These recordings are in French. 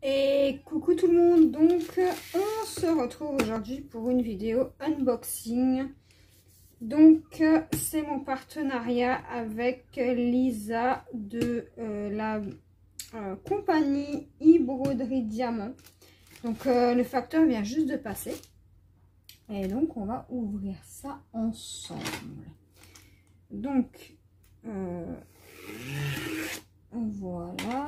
Et coucou tout le monde, donc on se retrouve aujourd'hui pour une vidéo unboxing. Donc c'est mon partenariat avec Lisa de la compagnie e-broderie Diamant. Donc le facteur vient juste de passer. Et donc on va ouvrir ça ensemble. Donc voilà.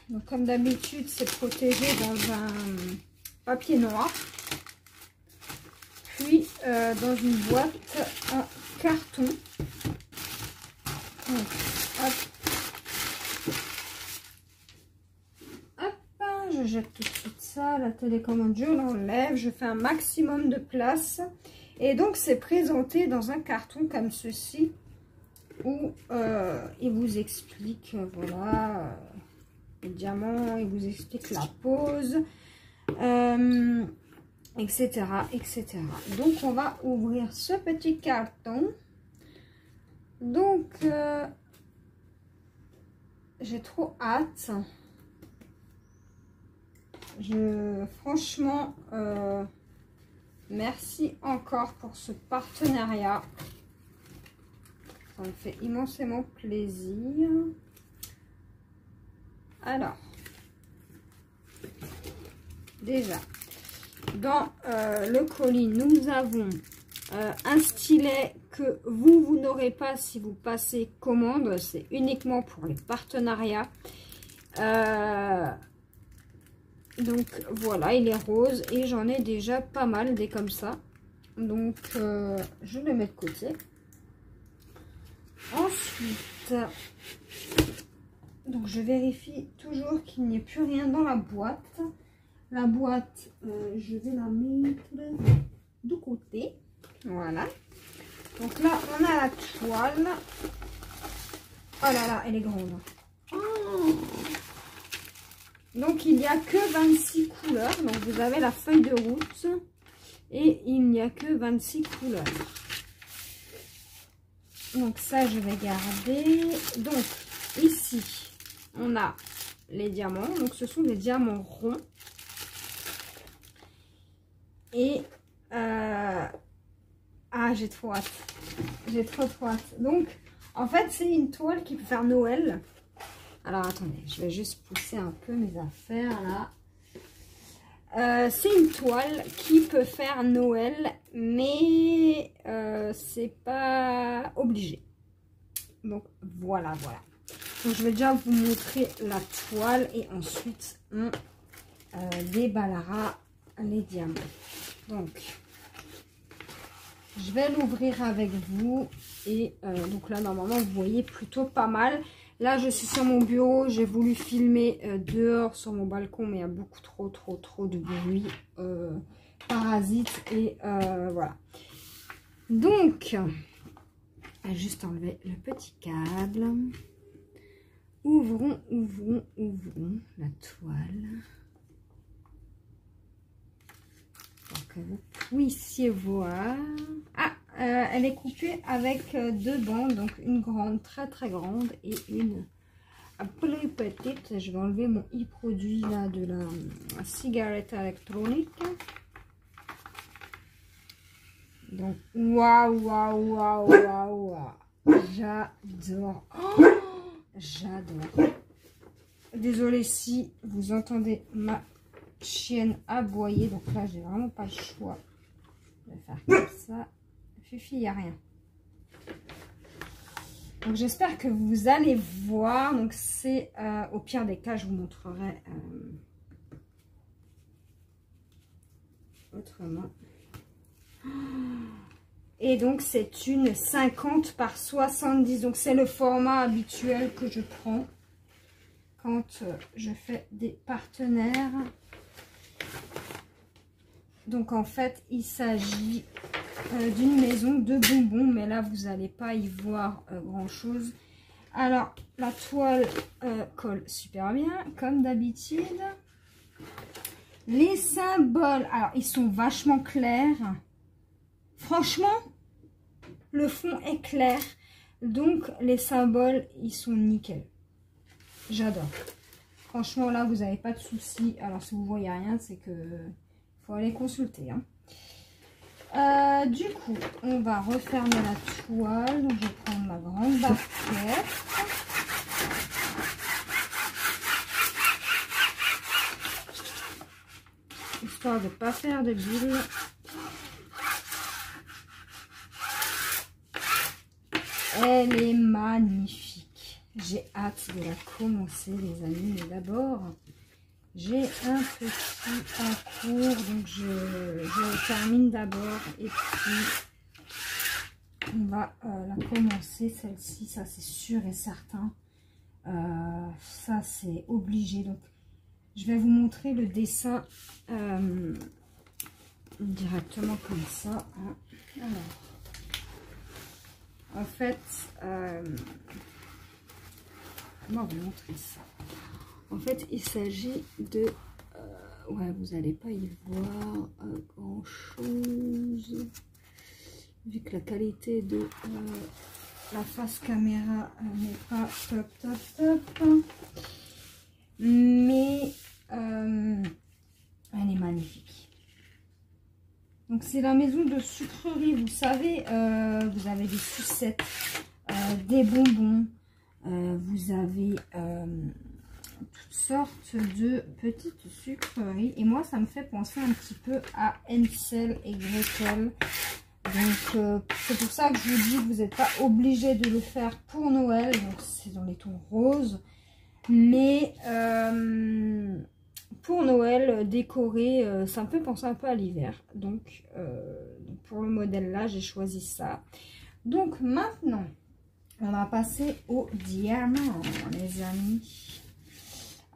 Donc, comme d'habitude, c'est protégé dans un papier noir. Puis, dans une boîte en carton. Donc, hop. Hop, je jette tout de suite ça. La télécommande, je l'enlève. Je fais un maximum de place. Et donc, c'est présenté dans un carton comme ceci. Où il vous explique, voilà... le diamant, il vous explique la pose, etc., etc. Donc, on va ouvrir ce petit carton. Donc, j'ai trop hâte. Franchement, merci encore pour ce partenariat. Ça me fait immensément plaisir. Alors, déjà, dans le colis, nous avons un stylet que vous n'aurez pas si vous passez commande. C'est uniquement pour les partenariats. Donc, voilà, il est rose et j'en ai déjà pas mal des comme ça. Donc, je le mets de côté. Ensuite... donc, je vérifie toujours qu'il n'y ait plus rien dans la boîte. La boîte, je vais la mettre de côté. Voilà. Donc là, on a la toile. Oh là là, elle est grande. Oh. Donc, il n'y a que 26 couleurs. Donc, vous avez la feuille de route. Et il n'y a que 26 couleurs. Donc, ça, je vais garder. Donc, ici... on a les diamants, donc ce sont des diamants ronds. Et j'ai trop hâte. J'ai trop hâte. Donc, en fait, c'est une toile qui peut faire Noël. Alors, attendez, je vais juste pousser un peu mes affaires là. C'est une toile qui peut faire Noël, mais c'est pas obligé. Donc, voilà. Donc, je vais déjà vous montrer la toile et ensuite on déballera les diamants. Donc, je vais l'ouvrir avec vous et donc là, normalement, vous voyez plutôt pas mal. Là, je suis sur mon bureau. J'ai voulu filmer dehors sur mon balcon, mais il y a beaucoup trop de bruit parasite et voilà. Donc, juste enlever le petit câble. Ouvrons la toile pour que vous puissiez voir. Ah, elle est coupée avec deux bandes, donc une grande, très grande et une plus petite. Je vais enlever mon e-produit là de la cigarette électronique. Donc, waouh, j'adore. Oh, j'adore. Désolée si vous entendez ma chienne aboyer. Donc là, j'ai vraiment pas le choix de faire comme ça. Fifi, il n'y a rien. Donc j'espère que vous allez voir. Donc c'est au pire des cas, je vous montrerai autrement. Et donc, c'est une 50 par 70. Donc, c'est le format habituel que je prends quand je fais des partenaires. Donc, en fait, il s'agit d'une maison de bonbons. Mais là, vous n'allez pas y voir grand-chose. Alors, la toile colle super bien, comme d'habitude. Les symboles, alors, ils sont vachement clairs. Franchement, le fond est clair. Donc, les symboles, ils sont nickel. J'adore. Franchement, là, vous n'avez pas de soucis. Alors, si vous voyez rien, c'est que faut aller consulter. Hein. Du coup, on va refermer la toile. Donc, je vais prendre ma grande barquette. Histoire de ne pas faire de bulles. Elle est magnifique. J'ai hâte de la commencer, les amis. Mais d'abord, j'ai un petit en cours. Donc, je termine d'abord. Et puis, on va la commencer, celle-ci. Ça, c'est sûr et certain. Ça, c'est obligé. Donc, je vais vous montrer le dessin directement comme ça. Hein. Alors, en fait, comment vous montrer ça? En fait, il s'agit de... ouais, vous n'allez pas y voir grand-chose. Vu que la qualité de la face caméra n'est pas top. Mais elle est magnifique. Donc c'est la maison de sucrerie, vous savez, vous avez des sucettes, des bonbons, vous avez toutes sortes de petites sucreries. Et moi, ça me fait penser un petit peu à Hansel et Gretel. Donc c'est pour ça que je vous dis que vous n'êtes pas obligé de le faire pour Noël. Donc c'est dans les tons roses. Mais pour Noël, décorer, ça me fait penser un peu à l'hiver. Donc, pour le modèle là, j'ai choisi ça. Donc, maintenant, on va passer au diamant, les amis.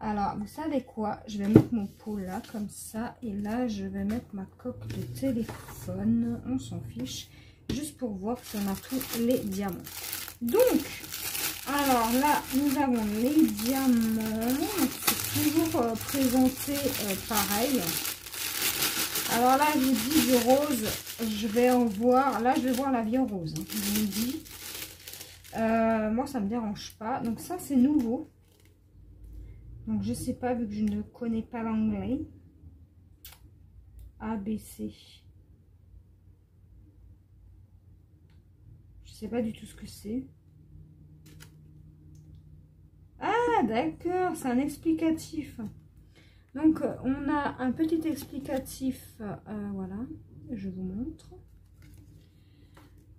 Alors, vous savez quoi? Je vais mettre mon pot là, comme ça. Et là, je vais mettre ma coque de téléphone. On s'en fiche. Juste pour voir si on a tous les diamants. Donc... alors là, nous avons les diamants. C'est toujours présenté pareil. Alors là, je vous dis du rose. Je vais en voir. Là, je vais voir la vie en rose. Hein, je vous le dis. Moi, ça ne me dérange pas. Donc ça, c'est nouveau. Donc je sais pas, vu que je ne connais pas l'anglais. ABC. Je sais pas du tout ce que c'est. Ah, d'accord, c'est un explicatif. Donc, on a un petit explicatif. Voilà, je vous montre.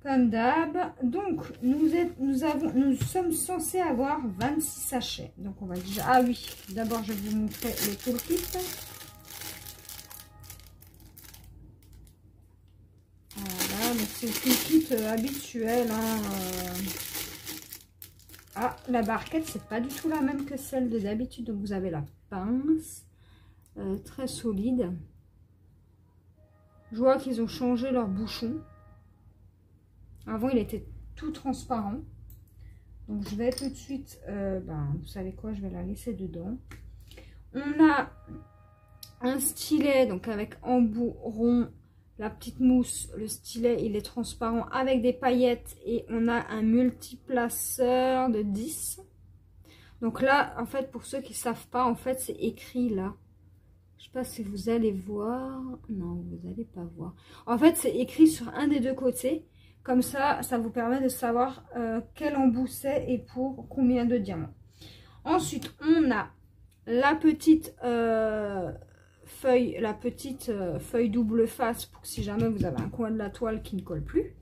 Comme d'hab. Donc, nous sommes censés avoir 26 sachets. Donc, on va déjà... ah oui, d'abord, je vais vous montrer le toolkit. Voilà, donc c'est le toolkit habituel. Hein, Ah, la barquette, c'est pas du tout la même que celle de d'habitude. Donc, vous avez la pince, très solide. Je vois qu'ils ont changé leur bouchon. Avant, il était tout transparent. Donc, je vais tout de suite, vous savez quoi, je vais la laisser dedans. On a un stylet, donc avec embout rond, la petite mousse, le stylet, il est transparent avec des paillettes. Et on a un multiplaceur de 10. Donc là, en fait, pour ceux qui ne savent pas, en fait, c'est écrit là. Je ne sais pas si vous allez voir. Non, vous n'allez pas voir. En fait, c'est écrit sur un des deux côtés. Comme ça, ça vous permet de savoir quel embout c'est et pour combien de diamants. Ensuite, on a la petite feuille double face pour que si jamais vous avez un coin de la toile qui ne colle plus.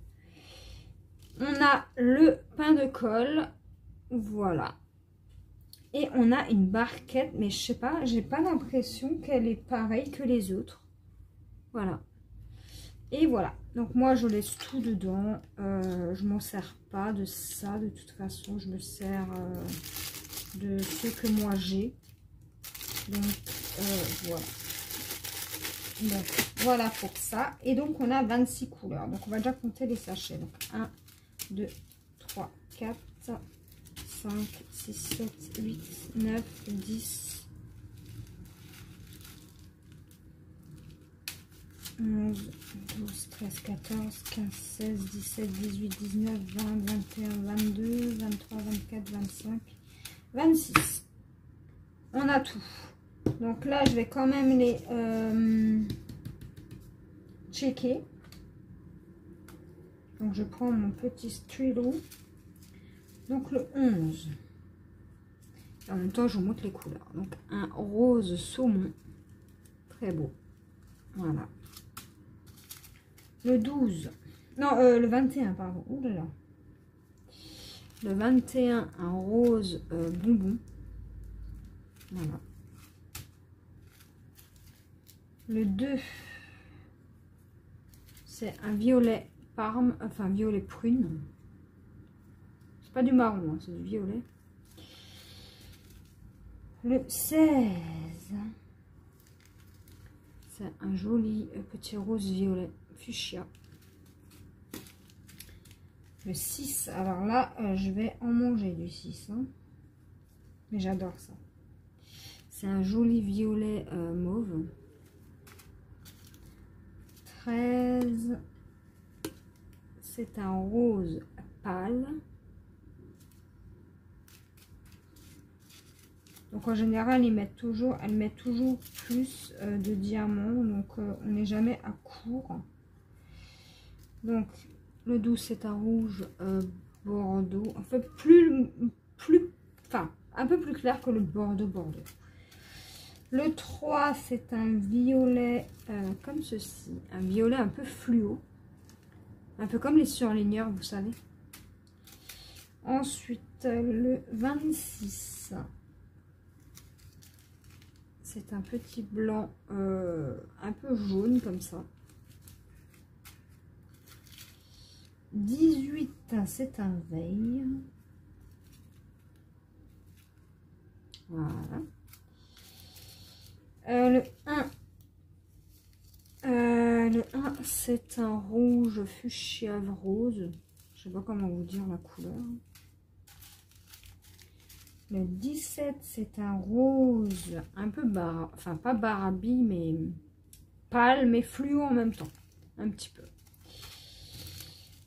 On a le pain de colle. Voilà. Et on a une barquette, mais je sais pas, j'ai pas l'impression qu'elle est pareille que les autres. Voilà. Et voilà. Donc moi je laisse tout dedans. Je m'en sers pas de ça. De toute façon, je me sers de ce que moi j'ai. Donc voilà. Donc voilà pour ça. Et donc on a 26 couleurs. Donc on va déjà compter les sachets. Donc 1, 2, 3, 4, 5, 6, 7, 8, 9, 10. 11, 12, 13, 14, 15, 16, 17, 18, 19, 20, 21, 22, 23, 24, 25, 26. on a tout. Donc là, je vais quand même les checker. Donc je prends mon petit stylo. Donc le 11. Et en même temps, je vous montre les couleurs. Donc un rose saumon. Très beau. Voilà. Le 12. Non, le 21, pardon. Ouh là là. Le 21, un rose bonbon. Voilà. Le 2, c'est un violet parme, enfin violet prune. C'est pas du marron, hein, c'est du violet. Le 16, c'est un joli petit rose violet fuchsia. Le 6, alors là, je vais en manger du 6. Hein. Mais j'adore ça. C'est un joli violet mauve. 13, c'est un rose pâle. Donc en général, elle met toujours plus de diamants. Donc on n'est jamais à court. Donc le 12, c'est un rouge bordeaux. En fait, un peu plus clair que le bordeaux. Le 3, c'est un violet comme ceci. Un violet un peu fluo. Un peu comme les surligneurs, vous savez. Ensuite, le 26. C'est un petit blanc un peu jaune comme ça. 18, c'est un veille. Voilà. Le 1, c'est un rouge fuchsia rose. Je sais pas comment vous dire la couleur. Le 17, c'est un rose un peu enfin pas Barbie, mais pâle, mais fluo en même temps. Un petit peu.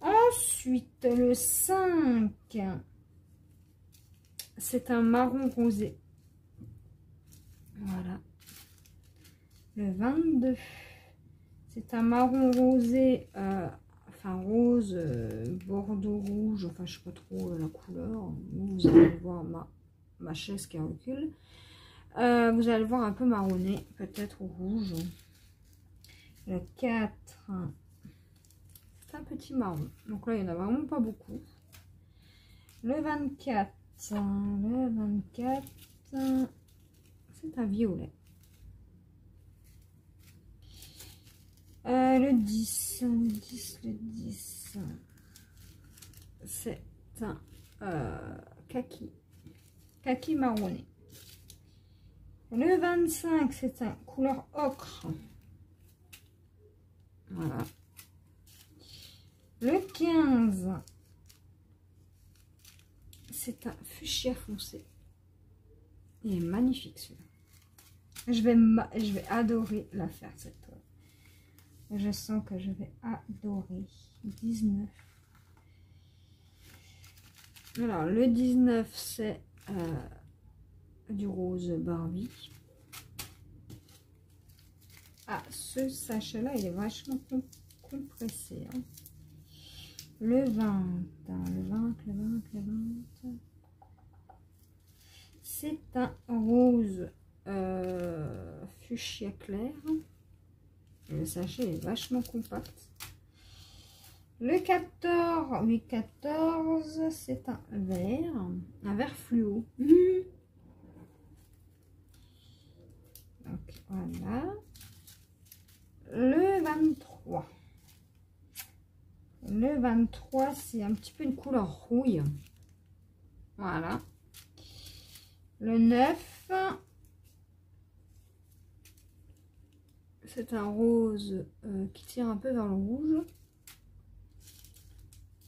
Ensuite, le 5, c'est un marron rosé. Voilà. Le 22, c'est un marron rosé, enfin rose, bordeaux rouge, enfin je sais pas trop la couleur. Vous allez voir ma chaise qui recule. Vous allez voir un peu marronné, peut-être rouge. Le 4, c'est un petit marron. Donc là, il n'y en a vraiment pas beaucoup. Le 24, c'est un violet. Le 10, c'est un kaki marronné. Le 25, c'est un couleur ocre. Voilà. Le 15, c'est un fuchsia foncé. Il est magnifique celui-là. Je vais adorer la faire cette toile. Je sens que je vais adorer. 19. Alors, le 19, c'est du rose Barbie. Ah, ce sachet-là, il est vachement compressé. Hein. Le 20, c'est un rose fuchsia clair. Le sachet est vachement compact. Le 14, c'est un vert fluo. Donc voilà. Le 23. Le 23, c'est un petit peu une couleur rouille. Voilà. Le 9, c'est un rose qui tire un peu vers le rouge.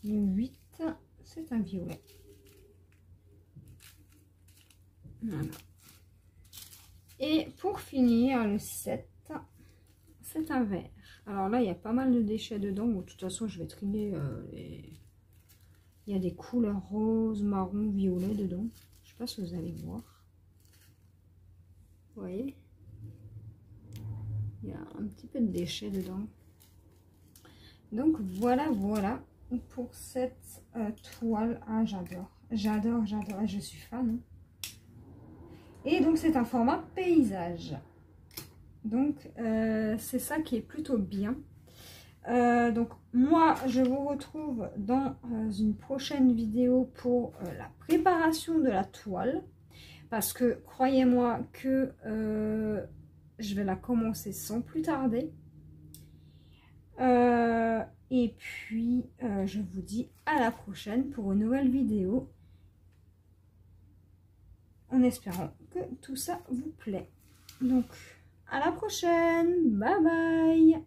Le 8, c'est un violet. Voilà. Et pour finir, le 7, c'est un vert. Alors là, il y a pas mal de déchets dedans. Bon, de toute façon, je vais trier les... Il y a des couleurs rose, marron, violet dedans. Je sais pas si vous allez voir. Vous voyez, il y a un petit peu de déchets dedans. Donc voilà, voilà pour cette toile. Ah, j'adore, j'adore, j'adore, je suis fan. Et donc c'est un format paysage. Donc c'est ça qui est plutôt bien. Donc moi je vous retrouve dans une prochaine vidéo pour la préparation de la toile. Parce que croyez-moi que je vais la commencer sans plus tarder. Et puis, je vous dis à la prochaine pour une nouvelle vidéo. En espérant que tout ça vous plaît. Donc, à la prochaine. Bye bye.